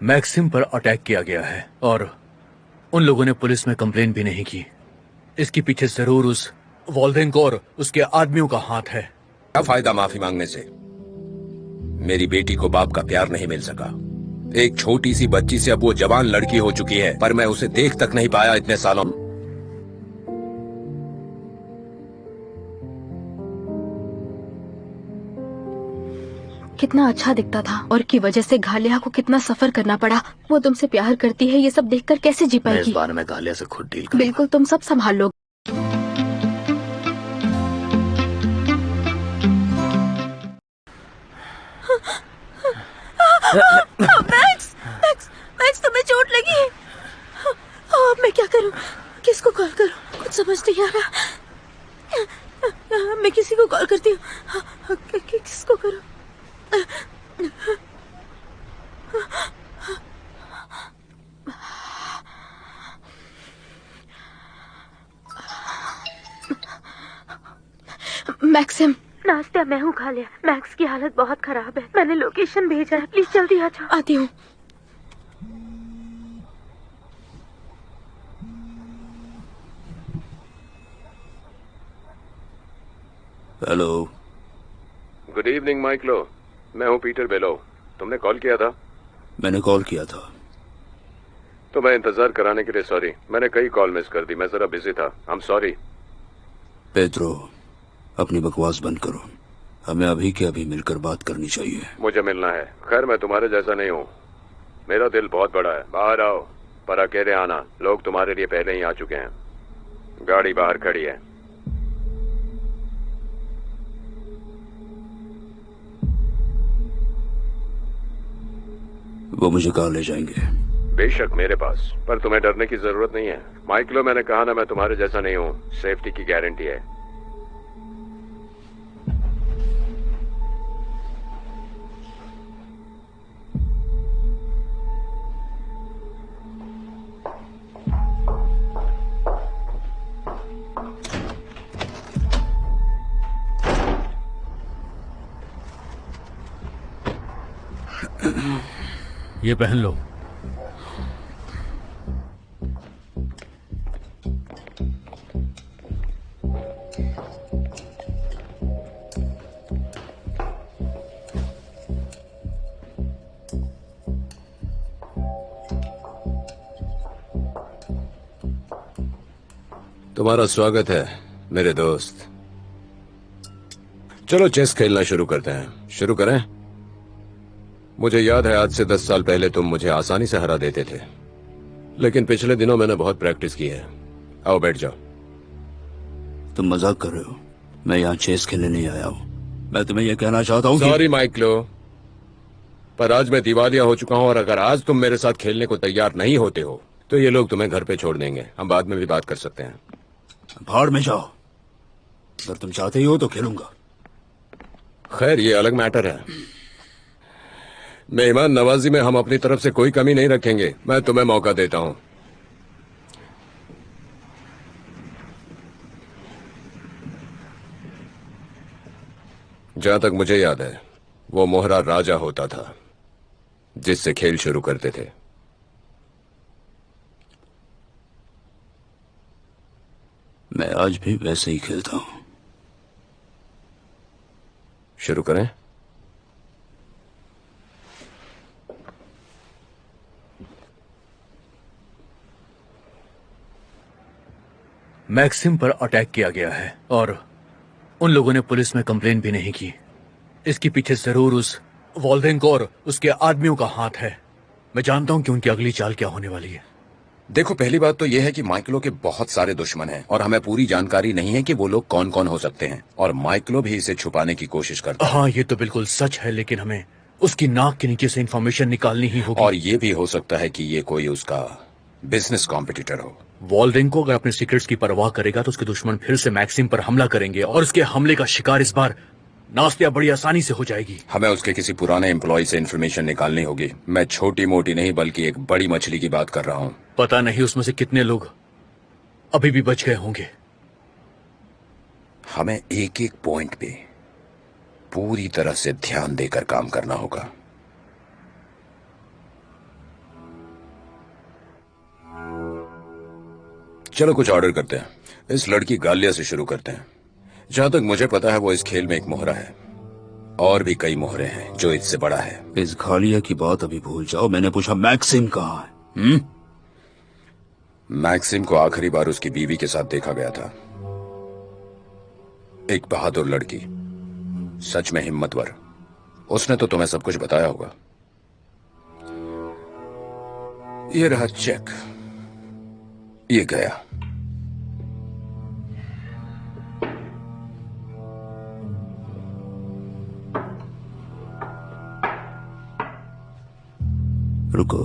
Maxim पर attack किया गया है और उन लोगों ने पुलिस में कंप्लेन भी नहीं की। इसके पीछे जरूर उस वॉल्डेंग और उसके आदमियों का हाथ है। क्या फायदा माफी मांगने से? मेरी बेटी को बाप का प्यार नहीं मिल सका। एक छोटी सी बच्ची से अब वो जवान लड़की हो चुकी है, पर मैं उसे देख तक नहीं पाया इतने सालों। कितना अच्छा दिखता था और की वजह से घालिया को कितना सफर करना पड़ा। वो तुमसे प्यार करती है, ये सब देखकर कैसे जी मैं इस पाएगी? बारे में घालिया से खुद डील करूंगा। बिल्कुल, तुम सब संभाल लो। मैक्स, मैक्स, मैक्स, तुम्हें चोट लगी है? अब मैं क्या करूं? किसको कॉल करूं? कुछ समझ नहीं आ रहा। मैं किसी को कॉल करती हूँ। किसको करूं? मैक्सिम। नास्ता मैं हूँ खा लिया। मैक्स की हालत बहुत खराब है। मैंने लोकेशन भेजा है, प्लीज जल्दी आ जाओ। आती हूँ। हेलो। गुड इवनिंग माइकलो, मैं हूँ पीटर बेलो। तुमने कॉल किया था? मैंने कॉल किया था। तो मैं इंतजार कराने के लिए सॉरी। मैंने कई कॉल मिस कर दी, मैं जरा बिजी था। I am sorry. पेड्रो, अपनी बकवास बंद करो। हमें अभी के अभी मिलकर बात करनी चाहिए। मुझे मिलना है। खैर मैं तुम्हारे जैसा नहीं हूँ, मेरा दिल बहुत बड़ा है। बाहर आओ, पर अकेले आना। लोग तुम्हारे लिए पहले ही आ चुके हैं। गाड़ी बाहर खड़ी है। वो मुझे कहाँ ले जाएंगे? बेशक मेरे पास, पर तुम्हें डरने की जरूरत नहीं है। माइकलो, मैंने कहा ना, मैं तुम्हारे जैसा नहीं हूँ। सेफ्टी की गारंटी है। ये पहन लो। तुम्हारा स्वागत है मेरे दोस्त। चलो चेस खेलना शुरू करते हैं। शुरू करें? मुझे याद है आज से 10 साल पहले तुम मुझे आसानी से हरा देते थे, लेकिन पिछले दिनों मैंने बहुत प्रैक्टिस की है। आओ बैठ जाओ। तुम मजाक कर रहे हो? मैं यहाँ चेस खेलने नहीं आया हूँ। मैं तुम्हें यह कहना चाहता हूँ। सॉरी माइकलो, पर आज मैं दिवालिया हो चुका हूँ, और अगर आज तुम मेरे साथ खेलने को तैयार नहीं होते हो तो ये लोग तुम्हें घर पे छोड़ देंगे। हम बाद में भी बात कर सकते हैं। भाड़ में जाओ। अगर तुम चाहते ही हो तो खेलूंगा। खैर ये अलग मैटर है। मेहमान नवाजी में हम अपनी तरफ से कोई कमी नहीं रखेंगे। मैं तुम्हें मौका देता हूं। जहां तक मुझे याद है, वो मोहरा राजा होता था जिससे खेल शुरू करते थे। मैं आज भी वैसे ही खेलता हूं। शुरू करें? मैक्सिम पर अटैक किया गया है और उन लोगों ने पुलिस में कंप्लेन भी नहीं की। इसके पीछे जरूर उस वॉल्डेंग और उसके आदमियों का हाथ है। मैं जानता हूं कि उनकी अगली चाल क्या होने वाली है। देखो, पहली बात तो यह है कि माइकलो के बहुत सारे दुश्मन हैं और हमें पूरी जानकारी नहीं है कि वो लोग कौन कौन हो सकते हैं, और माइकलो भी इसे छुपाने की कोशिश करता है। हाँ, ये तो बिल्कुल सच है, लेकिन हमें उसकी नाक के नीचे से इंफॉर्मेशन निकालनी ही होगी। और ये भी हो सकता है कि ये कोई उसका बिजनेस कॉम्पिटिटर हो। वॉल्डेंग को अगर अपने सीक्रेट्स की परवाह करेगा तो उसके दुश्मन फिर से मैक्सिम पर हमला करेंगे और उसके हमले का शिकार इस बार नास्तिया बड़ी आसानी से हो जाएगी। हमें उसके किसी पुराने एम्प्लॉय से इन्फॉर्मेशन निकालनी होगी। मैं छोटी मोटी नहीं बल्कि एक बड़ी मछली की बात कर रहा हूँ। पता नहीं उसमें से कितने लोग अभी भी बच गए होंगे। हमें एक एक पॉइंट पे पूरी तरह से ध्यान देकर काम करना होगा। चलो कुछ ऑर्डर करते हैं। इस लड़की गालिया से शुरू करते हैं। जहां तक मुझे पता है वो इस खेल में एक मोहरा है, और भी कई मोहरे हैं जो इससे बड़ा है। इस घालिया की बात अभी भूल जाओ। मैंने पूछा मैक्सिम कहाँ है? मैक्सिम को आखिरी बार उसकी बीवी के साथ देखा गया था। एक बहादुर लड़की, सच में हिम्मतवर। उसने तो तुम्हें सब कुछ बताया होगा। ये रहा चेक, ये गया। रुको,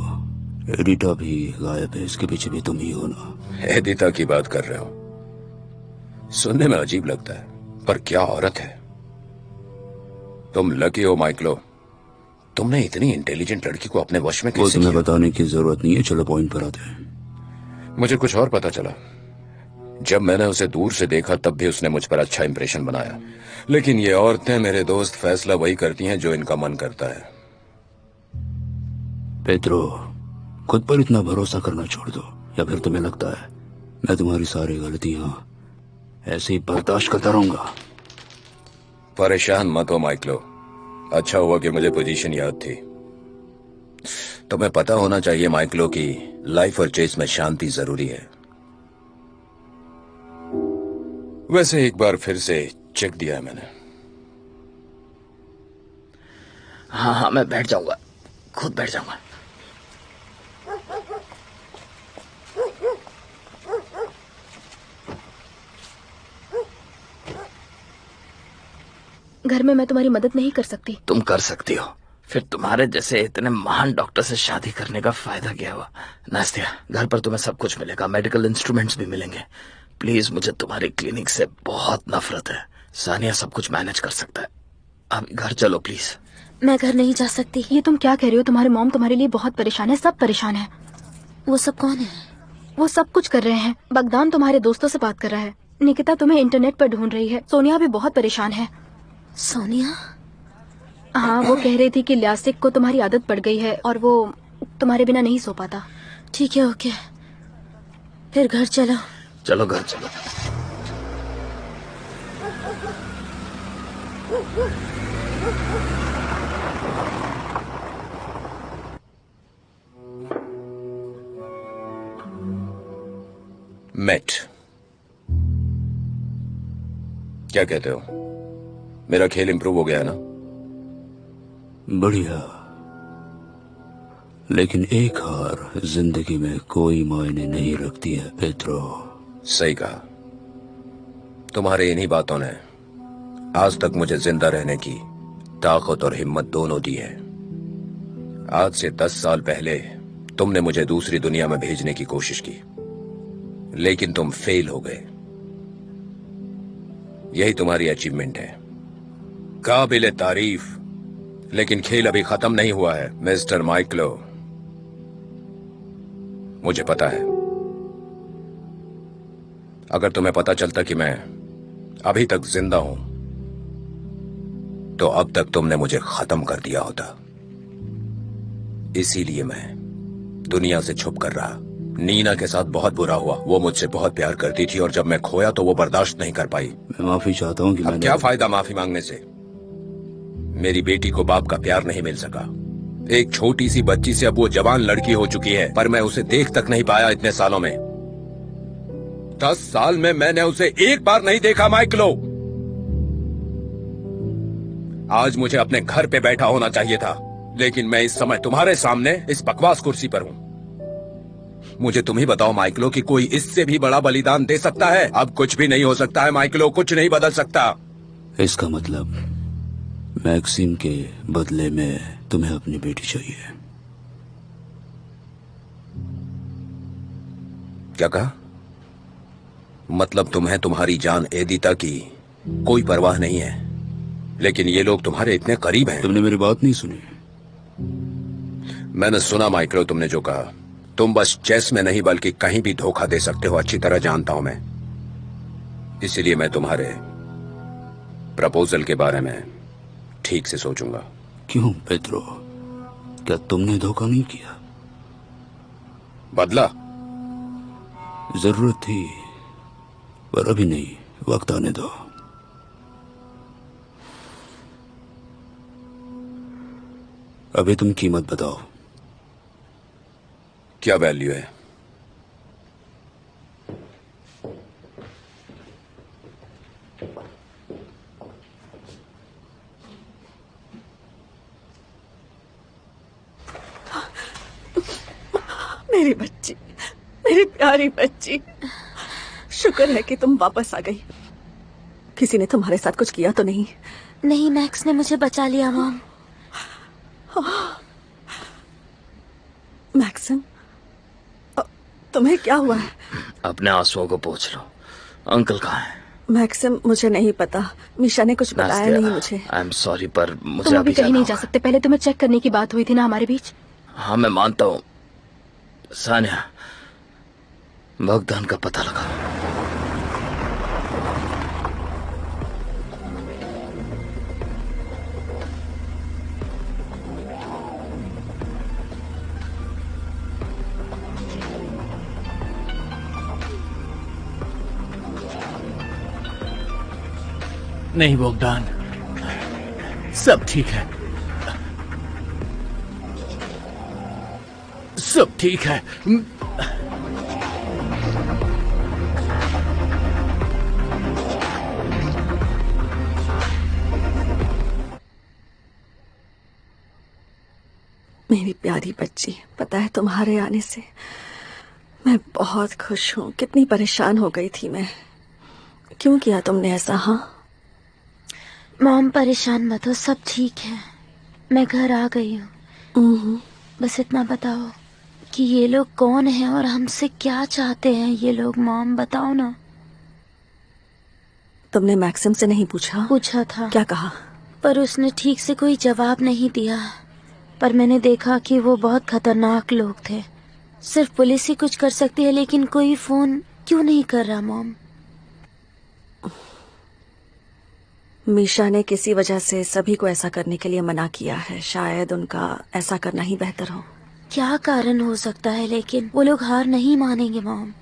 एडिटा भी गायब है, इसके पीछे भी तुम ही हो ना? एडिटा की बात कर रहे हो? सुनने में अजीब लगता है, पर क्या औरत है। तुम लकी हो माइकलो, तुमने इतनी इंटेलिजेंट लड़की को अपने वश में वो कैसे तुम्हें किया? बताने की जरूरत नहीं है, चलो पॉइंट पर आते हैं। मुझे कुछ और पता चला। जब मैंने उसे दूर से देखा तब भी उसने मुझ पर अच्छा इंप्रेशन बनाया, लेकिन ये औरतें, मेरे दोस्त, फैसला वही करती हैं जो इनका मन करता है। पेट्रो, खुद पर इतना भरोसा करना छोड़ दो, या फिर तुम्हें लगता है मैं तुम्हारी सारी गलतियां ऐसे ही बर्दाश्त करता रहूंगा? परेशान मत हो माइकलो, अच्छा हुआ कि मुझे पोजीशन याद थी। तुम्हें पता होना चाहिए माइकलो की लाइफ और चेस में शांति जरूरी है। वैसे एक बार फिर से चेक दिया है मैंने। हाँ, मैं बैठ जाऊंगा, खुद बैठ जाऊंगा। घर में मैं तुम्हारी मदद नहीं कर सकती। तुम कर सकती हो, फिर तुम्हारे जैसे इतने महान डॉक्टर से शादी करने का फायदा क्या हुआ? नास्तिया, घर पर तुम्हें सब कुछ मिलेगा, मेडिकल इंस्ट्रूमेंट्स भी मिलेंगे। प्लीज, मुझे तुम्हारी क्लिनिक से बहुत नफरत है। सानिया सब कुछ मैनेज कर सकता है। अब घर चलो प्लीज। मैं घर नहीं जा सकती। ये तुम क्या कह रही हो? तुम्हारे मॉम तुम्हारे लिए बहुत परेशान है, सब परेशान है। वो सब कौन है? वो सब कुछ कर रहे हैं। बगदान तुम्हारे दोस्तों से बात कर रहा है। निकिता तुम्हें इंटरनेट पर ढूंढ रही है। सोनिया भी बहुत परेशान है। सोनिया? हाँ, वो कह रही थी कि लियासिक को तुम्हारी आदत पड़ गई है और वो तुम्हारे बिना नहीं सो पाता। ठीक है, ओके, फिर घर चलो। चलो घर चलो। मेट, क्या कहते हो? मेरा खेल इंप्रूव हो गया है ना? बढ़िया, लेकिन एक हार जिंदगी में कोई मायने नहीं रखती है पेट्रो। सही कहा। तुम्हारे इन्हीं बातों ने आज तक मुझे जिंदा रहने की ताकत और हिम्मत दोनों दी है। आज से 10 साल पहले तुमने मुझे दूसरी दुनिया में भेजने की कोशिश की, लेकिन तुम फेल हो गए। यही तुम्हारी अचीवमेंट है, काबिले तारीफ। लेकिन खेल अभी खत्म नहीं हुआ है मिस्टर माइकलो। मुझे पता है, अगर तुम्हें पता चलता कि मैं अभी तक जिंदा हूं, तो अब तक तुमने मुझे खत्म कर दिया होता। इसीलिए मैं दुनिया से छुप कर रहा। नीना के साथ बहुत बुरा हुआ। वो मुझसे बहुत प्यार करती थी और जब मैं खोया तो वो बर्दाश्त नहीं कर पाई। मैं माफी चाहता हूँ कि अब मैंने... क्या फायदा माफी मांगने से? मेरी बेटी को बाप का प्यार नहीं मिल सका। एक छोटी सी बच्ची से अब वो जवान लड़की हो चुकी है, पर मैं उसे देख तक नहीं पाया इतने सालों में। 10 साल में मैंने उसे एक बार नहीं देखा माइकलो। आज मुझे अपने घर पे बैठा होना चाहिए था, लेकिन मैं इस समय तुम्हारे सामने इस बकवास कुर्सी पर हूं। मुझे तुम ही बताओ माइकलो कि कोई इससे भी बड़ा बलिदान दे सकता है? अब कुछ भी नहीं हो सकता है माइकलो, कुछ नहीं बदल सकता। इसका मतलब मैक्सिम के बदले में तुम्हें अपनी बेटी चाहिए? क्या कहा? मतलब तुम्हें तुम्हारी जान एदिता की कोई परवाह नहीं है, लेकिन ये लोग तुम्हारे इतने करीब हैं। तुमने मेरी बात नहीं सुनी? मैंने सुना माइकलो, तुमने जो कहा। तुम बस चेस में नहीं बल्कि कहीं भी धोखा दे सकते हो, अच्छी तरह जानता हूं मैं। इसीलिए मैं तुम्हारे प्रपोजल के बारे में ठीक से सोचूंगा। क्यों पेट्रो, क्या तुमने धोखा नहीं किया? बदला? जरूरत थी, पर अभी नहीं, वक्त आने दो। अभी तुम कीमत बताओ। क्या वैल्यू है? मेरी बच्ची, मेरी प्यारी बच्ची, शुक्र है कि तुम वापस आ गई। किसी ने तुम्हारे साथ कुछ किया तो नहीं? नहीं, मैक्स ने मुझे बचा लिया मॉम। मैक्सिम, तुम्हें क्या हुआ है? अपने आंसुओं को पोंछ लो। अंकल कहाँ है? मैक्सिम, मुझे नहीं पता। मीशा ने कुछ बताया नहीं मुझे। आई एम सॉरी, पर मुझे तुम अभी अभी कहीं जाना नहीं जा होगा। सकते। पहले तुम्हें चेक करने की बात हुई थी ना हमारे बीच। हाँ, मैं मानता हूँ। सानिया, बगदान का पता लगा। नहीं बगदान, सब ठीक है, सब ठीक है। मेरी प्यारी बच्ची, पता है तुम्हारे आने से मैं बहुत खुश हूँ। कितनी परेशान हो गई थी मैं। क्यों किया तुमने ऐसा? हाँ मॉम, परेशान मत हो, सब ठीक है। मैं घर आ गई हूँ। बस इतना बताओ कि ये लोग कौन हैं और हमसे क्या चाहते हैं ये लोग। मॉम बताओ ना। तुमने मैक्सिम से नहीं पूछा? पूछा था। क्या कहा? पर उसने ठीक से कोई जवाब नहीं दिया। पर मैंने देखा कि वो बहुत खतरनाक लोग थे। सिर्फ पुलिस ही कुछ कर सकती है, लेकिन कोई फोन क्यों नहीं कर रहा मॉम? मीशा ने किसी वजह से सभी को ऐसा करने के लिए मना किया है। शायद उनका ऐसा करना ही बेहतर हो। क्या कारण हो सकता है? लेकिन वो लोग हार नहीं मानेंगे मॉम।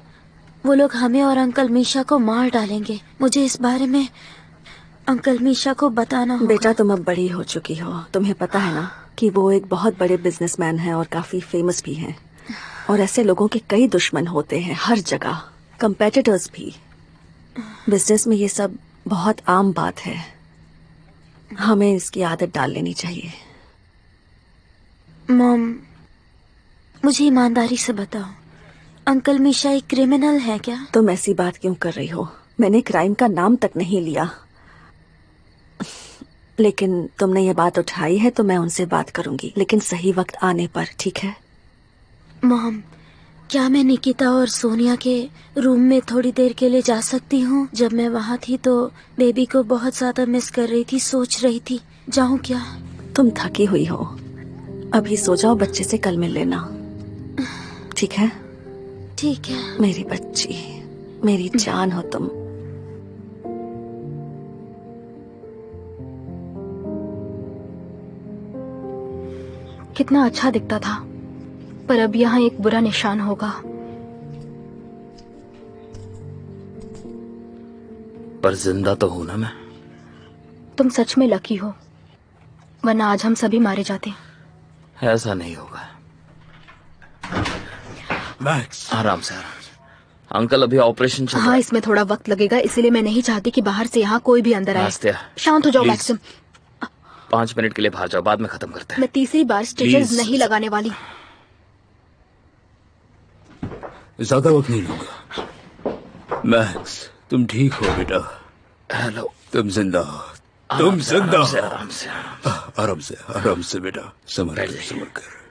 वो लोग हमें और अंकल मीशा को मार डालेंगे। मुझे इस बारे में अंकल मीशा को बताना होगा। बेटा, तुम अब बड़ी हो चुकी हो। तुम्हें पता है ना कि वो एक बहुत बड़े बिजनेसमैन हैं और काफी फेमस भी हैं। और ऐसे लोगों के कई दुश्मन होते हैं हर जगह, कंपेटिटर्स भी। बिजनेस में ये सब बहुत आम बात है। हमें इसकी आदत डाल लेनी चाहिए। मॉम, मुझे ईमानदारी से बताओ, अंकल मीशा एक क्रिमिनल है क्या? तुम ऐसी बात क्यों कर रही हो? मैंने क्राइम का नाम तक नहीं लिया। लेकिन तुमने ये बात उठाई है तो मैं उनसे बात करूंगी, लेकिन सही वक्त आने पर, ठीक है? मॉम, क्या मैं निकिता और सोनिया के रूम में थोड़ी देर के लिए जा सकती हूँ? जब मैं वहाँ थी तो बेबी को बहुत ज्यादा मिस कर रही थी, सोच रही थी। जाऊँ क्या? तुम थकी हुई हो, अभी सो जाओ। बच्चे से कल मिल लेना, ठीक है? ठीक है। मेरी बच्ची, मेरी जान हो तुम। कितना अच्छा दिखता था, पर अब यहाँ एक बुरा निशान होगा। पर जिंदा तो हूं ना मैं। तुम सच में लकी हो, वरना आज हम सभी मारे जाते। ऐसा नहीं होगा। मैक्स, आराम से, आराम से। अंकल, अभी ऑपरेशन चल रहा हाँ, है। इसमें थोड़ा वक्त लगेगा, इसीलिए मैं नहीं चाहती कि बाहर से यहाँ कोई भी अंदर आए। नास्तिया, शांत हो जाओ प्लीज। मैक्सिम। 5 मिनट के लिए बाहर जाओ, बाद में खत्म करते हैं। मैं तीसरी बार स्टिचेस प्लीज। नहीं लगाने वाली। ज्यादा वक्त नहीं लूंगा। मैक्स, तुम ठीक हो बेटा? हेलो। तुम जिंदा हो, तुम जिंदा आराम से, हो। आराम से, आराम से, आराम से बेटा। समझ बैठ कर, जाइए। समझ कर।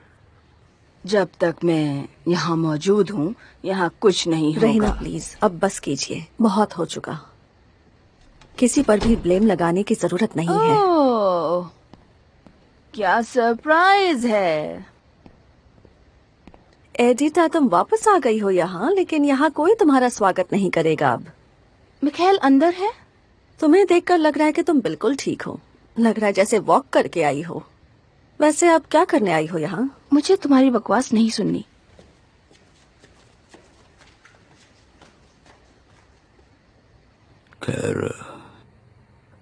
जब तक मैं यहाँ मौजूद हूँ, यहाँ कुछ नहीं रहीना होगा। प्लीज, अब बस कीजिए, बहुत हो चुका। किसी पर भी ब्लेम लगाने की जरूरत नहीं है। ओह, क्या सरप्राइज है। एडिटा, तुम वापस आ गई हो यहाँ, लेकिन यहाँ कोई तुम्हारा स्वागत नहीं करेगा अब। मिखाइल अंदर है? तुम्हें देखकर लग रहा है कि तुम बिल्कुल ठीक हो। लग रहा है जैसे वॉक करके आई हो। वैसे अब क्या करने आई हो यहाँ? मुझे तुम्हारी बकवास नहीं सुननी। खैर,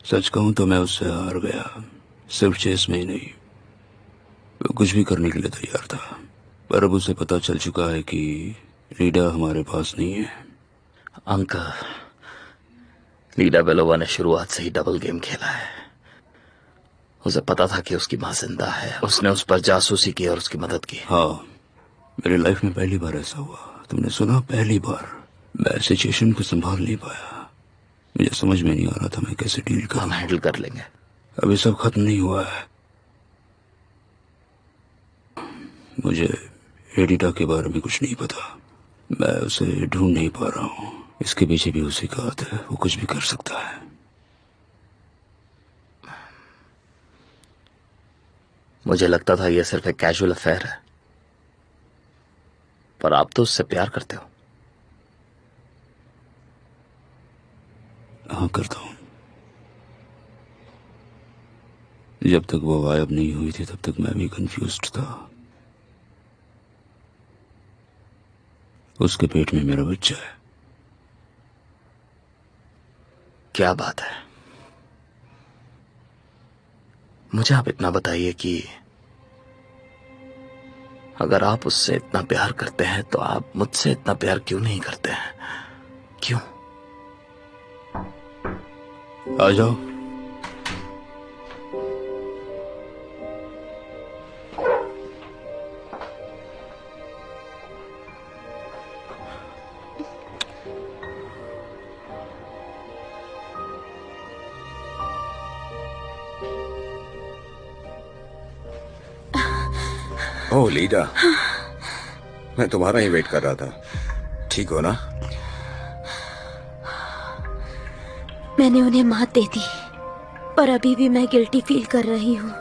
सच कहूं तो मैं उससे हार गया, सिर्फ चेस में ही नहीं, वो कुछ भी करने के लिए तैयार था। पर अब उसे पता चल चुका है कि लीडा हमारे पास नहीं है। अंकल, लीडा बेलोवा ने शुरुआत से ही डबल गेम खेला है। उसे पता था कि उसकी मां जिंदा है, उसने उस पर जासूसी की और उसकी मदद की। हाँ, मेरी लाइफ में पहली बार ऐसा हुआ। तुमने सुना, पहली बार। मैं सिचुएशन को संभाल नहीं पाया। मुझे समझ में नहीं आ रहा था मैं कैसे डील करूं। हम हैंडल कर लेंगे। अभी सब खत्म नहीं हुआ है। मुझे एडिटा के बारे में कुछ नहीं पता। मैं उसे ढूंढ नहीं पा रहा हूँ। इसके पीछे भी उसी का हाथ है, वो कुछ भी कर सकता है। मुझे लगता था यह सिर्फ एक कैजुअल अफेयर है, पर आप तो उससे प्यार करते हो। हाँ, करता हूँ। जब तक वो गायब नहीं हुई थी तब तक मैं भी कंफ्यूज्ड था। उसके पेट में मेरा बच्चा है। क्या बात है। मुझे आप इतना बताइए कि अगर आप उससे इतना प्यार करते हैं तो आप मुझसे इतना प्यार क्यों नहीं करते हैं? क्यों? आ जाओ। ओह लीडा, मैं तुम्हारा ही वेट कर रहा था। ठीक हो ना? मैंने उन्हें मात दे दी, पर अभी भी मैं गिल्टी फील कर रही हूँ।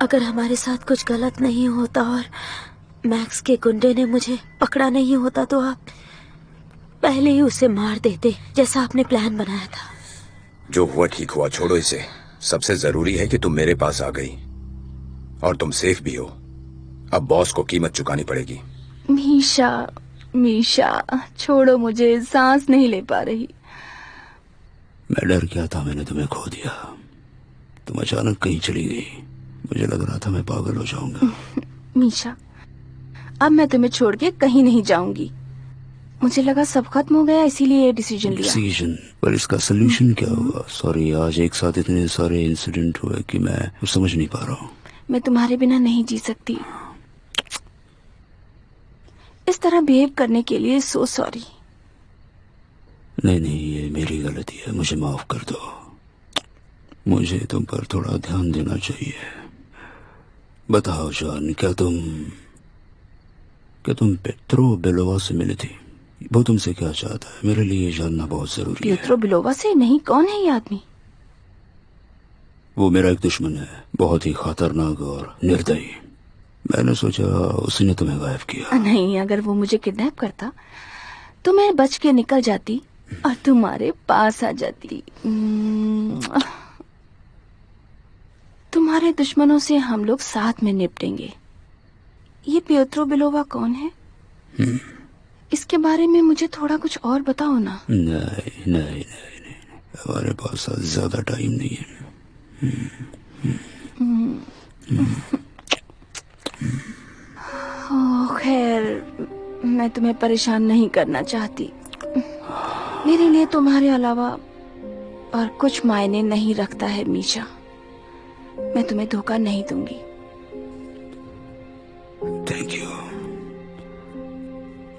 अगर हमारे साथ कुछ गलत नहीं होता और मैक्स के गुंडे ने मुझे पकड़ा नहीं होता तो आप पहले ही उसे मार देते, जैसा आपने प्लान बनाया था। जो हुआ ठीक हुआ, छोड़ो इसे। सबसे जरूरी है कि तुम मेरे पास आ गई और तुम सेफ भी हो। अब बॉस को कीमत चुकानी पड़ेगी। मीशा, मीशा, छोड़ो मुझे, सांस नहीं ले पा रही। मैं डर गया था, मैंने तुम्हें खो दिया। तुम अचानक कहीं चली गई। मुझे लग रहा था मैं पागल हो जाऊंगा। मीशा, अब मैं तुम्हें छोड़ के कहीं नहीं जाऊंगी। मुझे लगा सब खत्म हो गया, इसीलिए ये डिसीजन लिया। डिसीजन? पर इसका सोल्यूशन क्या होगा? सॉरी, आज एक साथ इतने सारे इंसिडेंट हुए कि मैं समझ नहीं पा रहा हूँ। मैं तुम्हारे बिना नहीं जी सकती। इस तरह बिहेव करने के लिए सो सॉरी। नहीं नहीं, ये मेरी गलती है, मुझे माफ कर दो। मुझे तुम पर थोड़ा ध्यान देना चाहिए। बताओ जान, क्या तुम पेट्रो बेलोवा से मिली थी? वो तुमसे क्या चाहता है? मेरे लिए जानना बहुत जरूरी है। पेट्रो बेलोवा से नहीं? कौन है ये आदमी? वो मेरा एक दुश्मन है, बहुत ही खतरनाक और निर्दयी। मैंने सोचा उसी ने तुम्हें गायब किया। नहीं, अगर वो मुझे किडनैप करता तो मैं बच के निकल जाती और तुम्हारे पास आ जाती। तुम्हारे दुश्मनों से हम लोग साथ में निपटेंगे। ये पियोत्रो बेलोवा कौन है? इसके बारे में मुझे थोड़ा कुछ और बताओ ना। नहीं नहीं नहीं नहीं, हमारे पास ज्यादा टाइम नहीं है। खैर, मैं तुम्हें परेशान नहीं करना चाहती। मेरे लिए तुम्हारे अलावा और कुछ मायने नहीं रखता है मीशा। मैं तुम्हें धोखा नहीं दूंगी। Thank you.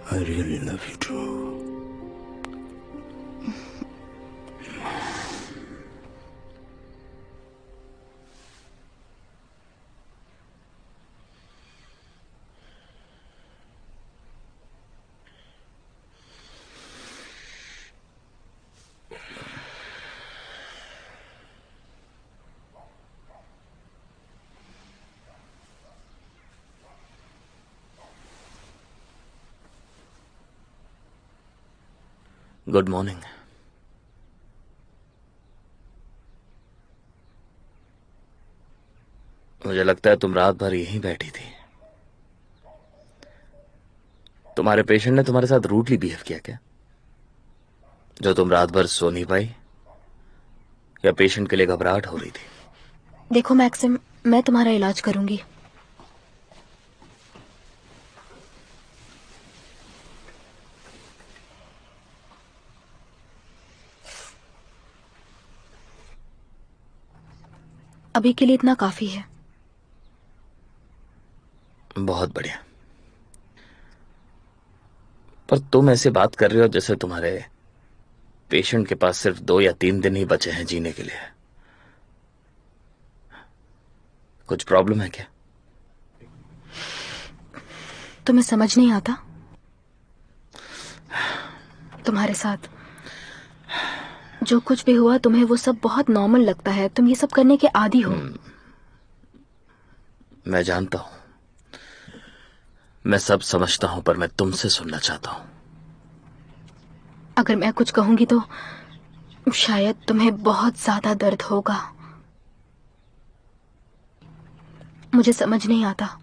I really love you too. Good morning. मुझे लगता है तुम रात भर यहीं बैठी थी। तुम्हारे पेशेंट ने तुम्हारे साथ रूडली बिहेव किया क्या, जो तुम रात भर सो नहीं पाई? या पेशेंट के लिए घबराहट हो रही थी? देखो मैक्सिम, मैं तुम्हारा इलाज करूंगी। अभी के लिए इतना काफी है। बहुत बढ़िया। पर तुम ऐसे बात कर रहे हो जैसे तुम्हारे पेशेंट के पास सिर्फ 2 या 3 दिन ही बचे हैं जीने के लिए। कुछ प्रॉब्लम है क्या? तुम्हें समझ नहीं आता? तुम्हारे साथ जो कुछ भी हुआ तुम्हें वो सब बहुत नॉर्मल लगता है। तुम ये सब करने के आदी हो। मैं जानता हूं, मैं सब समझता हूं, पर मैं तुमसे सुनना चाहता हूं। अगर मैं कुछ कहूंगी तो शायद तुम्हें बहुत ज्यादा दर्द होगा। मुझे समझ नहीं आता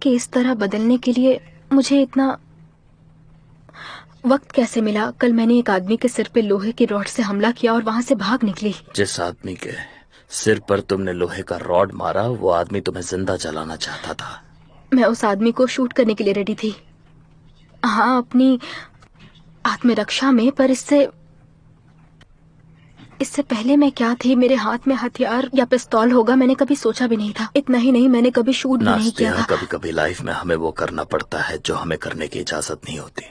कि इस तरह बदलने के लिए मुझे इतना वक्त कैसे मिला। कल मैंने एक आदमी के सिर पे लोहे की रॉड से हमला किया और वहां से भाग निकली। जिस आदमी के सिर पर तुमने लोहे का रॉड मारा, वो आदमी तुम्हें जिंदा जलाना चाहता था। मैं उस आदमी को शूट करने के लिए रेडी थी। हाँ, अपनी आत्मरक्षा में, पर इससे पहले मैं क्या थी? मेरे हाथ में हथियार या पिस्तौल होगा, मैंने कभी सोचा भी नहीं था। इतना ही नहीं, मैंने कभी शूट भी नहीं किया था। कभी कभी लाइफ में हमें वो करना पड़ता है जो हमें करने की इजाजत नहीं होती।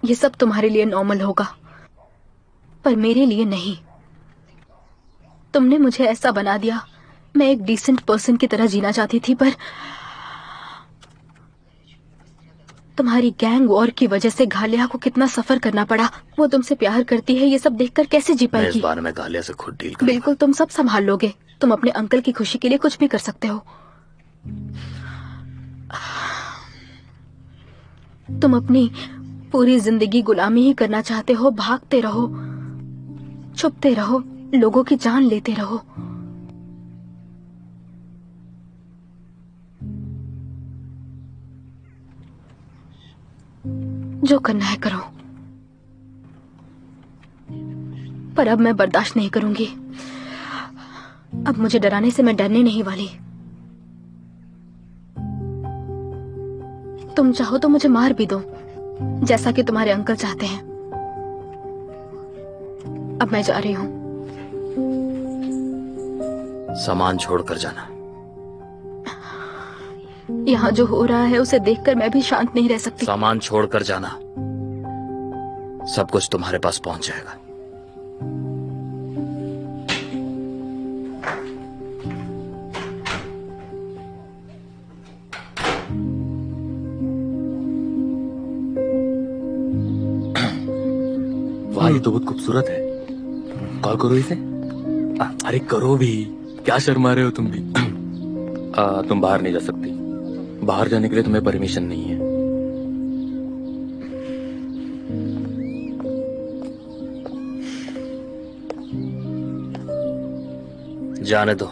ये सब तुम्हारे लिए नॉर्मल होगा, पर मेरे लिए नहीं। तुमने मुझे ऐसा बना दिया। मैं एक डिसेंट पर्सन की तरह जीना चाहती थी, पर तुम्हारी गैंग वॉर की वजह से घालिया को कितना सफर करना पड़ा। वो तुमसे प्यार करती है, ये सब देखकर कैसे जी मैं इस पाएगी? बारे में घालिया से खुद डील करूंगा। बिल्कुल, तुम सब संभाल लोगे। तुम अपने अंकल की खुशी के लिए कुछ भी कर सकते हो। तुम अपनी पूरी जिंदगी गुलामी ही करना चाहते हो। भागते रहो, छुपते रहो, लोगों की जान लेते रहो। जो करना है करो, पर अब मैं बर्दाश्त नहीं करूंगी। अब मुझे डराने से मैं डरने नहीं वाली। तुम चाहो तो मुझे मार भी दो, जैसा कि तुम्हारे अंकल चाहते हैं। अब मैं जा रही हूं। सामान छोड़कर जाना। यहाँ जो हो रहा है उसे देखकर मैं भी शांत नहीं रह सकती। सामान छोड़कर जाना। सब कुछ तुम्हारे पास पहुंच जाएगा। वाह, ये तो बहुत खूबसूरत है। कॉल करो इसे। अरे करो भी, क्या शर्मा रहे हो तुम भी? तुम बाहर नहीं जा सकती। बाहर जाने के लिए तुम्हें परमिशन नहीं है। जाने दो।